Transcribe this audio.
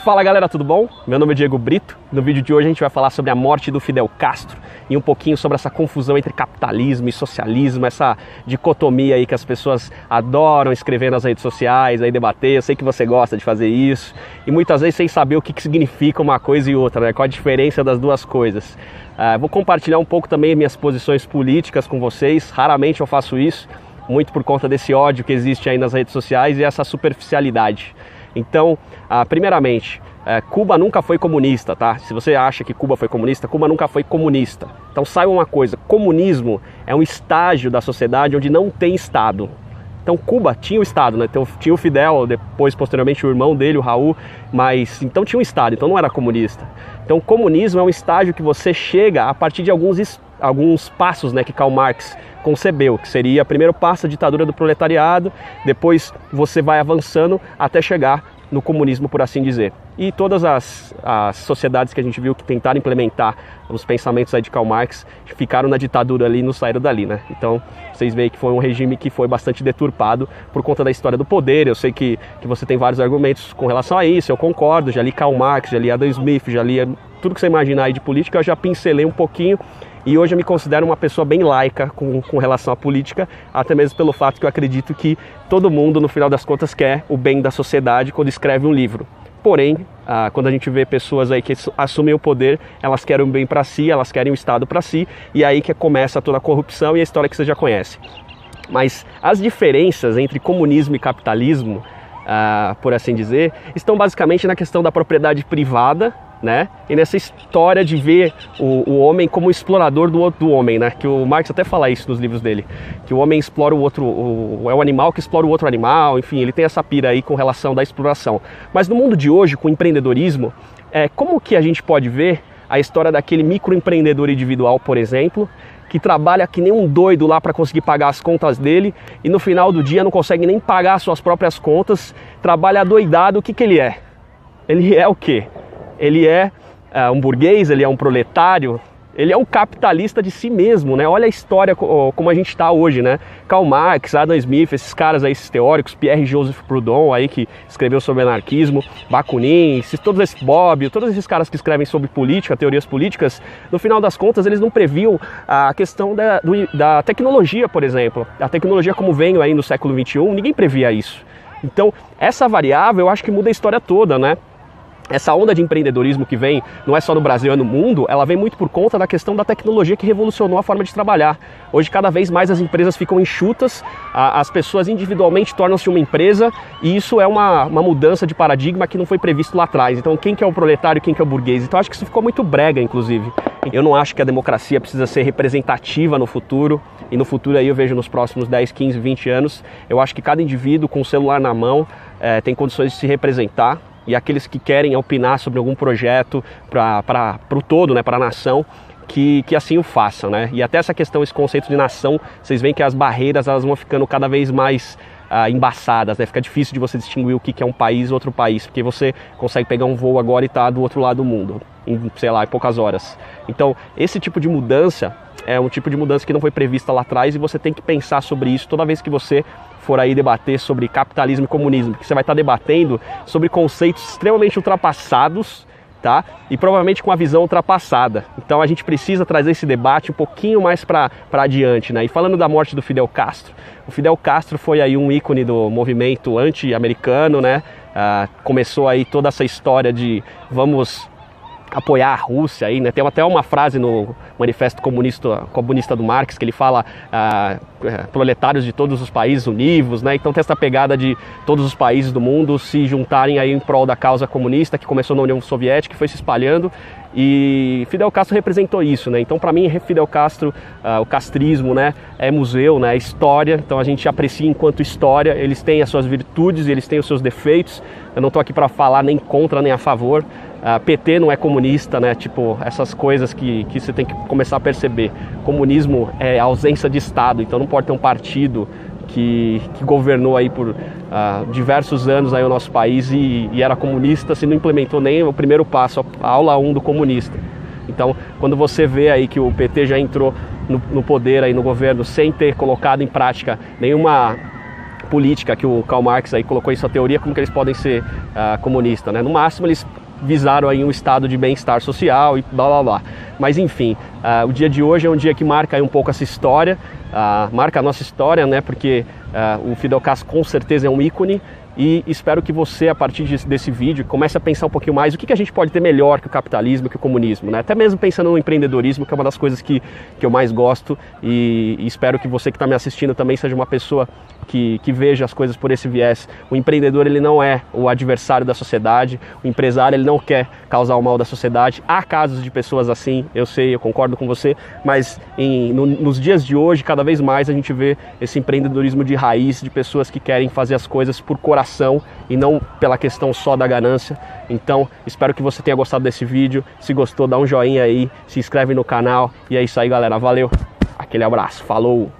Fala galera, tudo bom? Meu nome é Diego Brito. No vídeo de hoje a gente vai falar sobre a morte do Fidel Castro e um pouquinho sobre essa confusão entre capitalismo e socialismo, essa dicotomia aí que as pessoas adoram escrever nas redes sociais, aí debater. Eu sei que você gosta de fazer isso e muitas vezes sem saber o que significa uma coisa e outra, né? Qual a diferença das duas coisas. Vou compartilhar um pouco também minhas posições políticas com vocês. Raramente eu faço isso, muito por conta desse ódio que existe aí nas redes sociais e essa superficialidade. Então, primeiramente, Cuba nunca foi comunista, tá? Se você acha que Cuba foi comunista, Cuba nunca foi comunista. Então saiba uma coisa, comunismo é um estágio da sociedade onde não tem Estado. Então Cuba tinha o Estado, né? Então, tinha o Fidel, depois posteriormente o irmão dele, o Raul, mas então tinha um Estado, então não era comunista. Então comunismo é um estágio que você chega a partir de alguns passos, né, que Karl Marx concebeu, que seria primeiro passo a ditadura do proletariado, depois você vai avançando até chegar no comunismo, por assim dizer. E todas as sociedades que a gente viu que tentaram implementar os pensamentos aí de Karl Marx ficaram na ditadura ali e não saíram dali, né? Então vocês veem que foi um regime que foi bastante deturpado por conta da história do poder. Eu sei que você tem vários argumentos com relação a isso, eu concordo, já li Karl Marx, já li Adam Smith, já li tudo que você imaginar aí de política, eu já pincelei um pouquinho. E hoje eu me considero uma pessoa bem laica com relação à política, até mesmo pelo fato que eu acredito que todo mundo, no final das contas, quer o bem da sociedade quando escreve um livro. Porém, quando a gente vê pessoas aí que assumem o poder, elas querem o bem para si, elas querem o Estado para si, e aí que começa toda a corrupção e a história que você já conhece. Mas as diferenças entre comunismo e capitalismo, por assim dizer, estão basicamente na questão da propriedade privada, né? E nessa história de ver o homem como explorador do homem, né? Que o Marx até fala isso nos livros dele, que o homem explora o outro, é o animal que explora o outro animal, enfim, ele tem essa pira aí com relação da exploração. Mas no mundo de hoje, com o empreendedorismo, como que a gente pode ver a história daquele microempreendedor individual, por exemplo, que trabalha que nem um doido lá para conseguir pagar as contas dele e no final do dia não consegue nem pagar suas próprias contas, trabalha adoidado. O que ele é? Ele é o quê? Ele é um burguês, ele é um proletário, ele é um capitalista de si mesmo, né? Olha a história como a gente está hoje, né? Karl Marx, Adam Smith, esses caras aí, esses teóricos, Pierre-Joseph Proudhon aí que escreveu sobre anarquismo, Bakunin, todos esses Bob, todos esses caras que escrevem sobre política, teorias políticas, no final das contas eles não previam a questão da tecnologia, por exemplo. A tecnologia como veio aí no século XXI, ninguém previa isso. Então essa variável eu acho que muda a história toda, né? Essa onda de empreendedorismo que vem, não é só no Brasil, é no mundo, ela vem muito por conta da questão da tecnologia que revolucionou a forma de trabalhar. Hoje, cada vez mais as empresas ficam enxutas, as pessoas individualmente tornam-se uma empresa e isso é uma mudança de paradigma que não foi previsto lá atrás. Então, quem que é o proletário, quem que é o burguês? Então, acho que isso ficou muito brega, inclusive. Eu não acho que a democracia precisa ser representativa no futuro, e no futuro aí eu vejo nos próximos 10, 15, 20 anos, eu acho que cada indivíduo com o celular na mão tem condições de se representar. E aqueles que querem opinar sobre algum projeto para o todo, né, para a nação, que assim o façam, né? E até essa questão, esse conceito de nação, vocês veem que as barreiras elas vão ficando cada vez mais embaçadas, né? Fica difícil de você distinguir o que é um país e outro país, porque você consegue pegar um voo agora e estar do outro lado do mundo, em poucas horas. Então, esse tipo de mudança é um tipo de mudança que não foi prevista lá atrás e você tem que pensar sobre isso toda vez que você for aí debater sobre capitalismo e comunismo, porque você vai estar debatendo sobre conceitos extremamente ultrapassados, tá? E provavelmente com a visão ultrapassada. Então a gente precisa trazer esse debate um pouquinho mais para adiante, né? E falando da morte do Fidel Castro, o Fidel Castro foi aí um ícone do movimento anti-americano, né? Começou aí toda essa história de vamos apoiar a Rússia aí, né? Tem até uma frase no Manifesto Comunista do Marx que ele fala proletários de todos os países univos, né? Então tem essa pegada de todos os países do mundo se juntarem aí em prol da causa comunista que começou na União Soviética e foi se espalhando. E Fidel Castro representou isso, né? Então para mim Fidel Castro, o castrismo, né, é museu, né, é história. Então a gente aprecia enquanto história. Eles têm as suas virtudes, eles têm os seus defeitos. Eu não estou aqui para falar nem contra nem a favor. PT não é comunista, né? Tipo, essas coisas que você tem que começar a perceber. Comunismo é ausência de Estado, então não pode ter um partido que governou aí por diversos anos aí o nosso país e era comunista se não implementou nem o primeiro passo, a aula 1 do comunista. Então, quando você vê aí que o PT já entrou no poder aí no governo sem ter colocado em prática nenhuma política que o Karl Marx aí colocou em sua teoria, como que eles podem ser comunistas, né? No máximo eles visaram aí um estado de bem-estar social e blá blá blá. Mas enfim, o dia de hoje é um dia que marca aí um pouco essa história, marca a nossa história, né? Porque o Fidel Castro com certeza é um ícone. E espero que você, a partir desse vídeo, comece a pensar um pouquinho mais o que a gente pode ter melhor que o capitalismo, que o comunismo, né? Até mesmo pensando no empreendedorismo, que é uma das coisas que eu mais gosto, e espero que você que está me assistindo também seja uma pessoa que veja as coisas por esse viés. O empreendedor, ele não é o adversário da sociedade, o empresário, ele não quer causar o mal da sociedade. Há casos de pessoas assim, eu sei, eu concordo com você, mas nos dias de hoje, cada vez mais a gente vê esse empreendedorismo de raiz, de pessoas que querem fazer as coisas por coração e não pela questão só da ganância. Então, espero que você tenha gostado desse vídeo. Se gostou, dá um joinha aí, se inscreve no canal. E é isso aí, galera. Valeu, aquele abraço, falou!